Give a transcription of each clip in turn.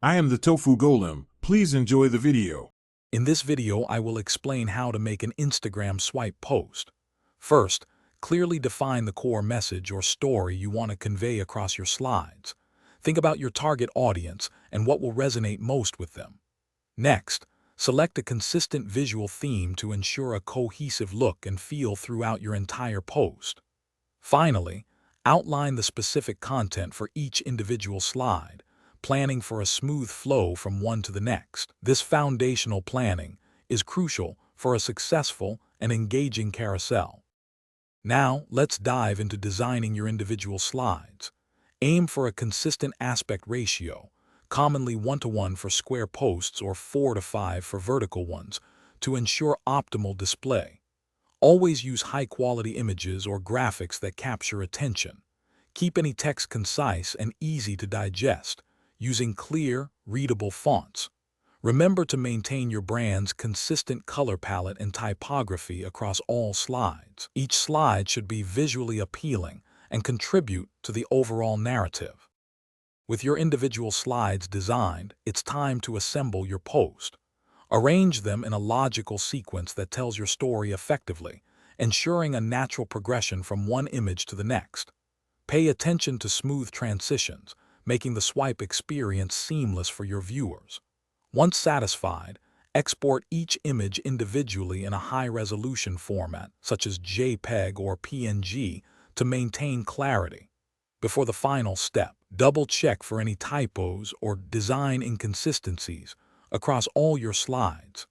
I am the Tofu Golem. Please enjoy the video. In this video, I will explain how to make an Instagram swipe post. First, clearly define the core message or story you want to convey across your slides. Think about your target audience and what will resonate most with them. Next, select a consistent visual theme to ensure a cohesive look and feel throughout your entire post. Finally, outline the specific content for each individual slide, planning for a smooth flow from one to the next. This foundational planning is crucial for a successful and engaging carousel. Now, let's dive into designing your individual slides. Aim for a consistent aspect ratio, commonly 1:1 for square posts or 4:5 for vertical ones, to ensure optimal display. Always use high-quality images or graphics that capture attention. Keep any text concise and easy to digest, using clear, readable fonts. Remember to maintain your brand's consistent color palette and typography across all slides. Each slide should be visually appealing and contribute to the overall narrative. With your individual slides designed, it's time to assemble your post. Arrange them in a logical sequence that tells your story effectively, ensuring a natural progression from one image to the next. Pay attention to smooth transitions, making the swipe experience seamless for your viewers. Once satisfied, export each image individually in a high-resolution format, such as JPEG or PNG, to maintain clarity. Before the final step, double-check for any typos or design inconsistencies across all your slides.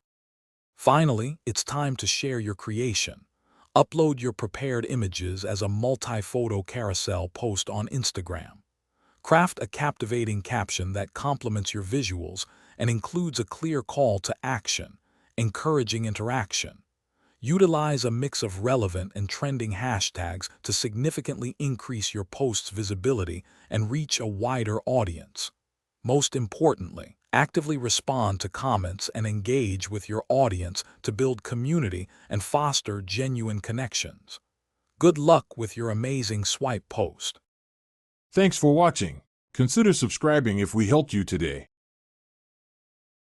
Finally, it's time to share your creation. Upload your prepared images as a multi-photo carousel post on Instagram. Craft a captivating caption that complements your visuals and includes a clear call to action, encouraging interaction. Utilize a mix of relevant and trending hashtags to significantly increase your post's visibility and reach a wider audience. Most importantly, actively respond to comments and engage with your audience to build community and foster genuine connections. Good luck with your amazing swipe post. Thanks for watching. Consider subscribing if we helped you today.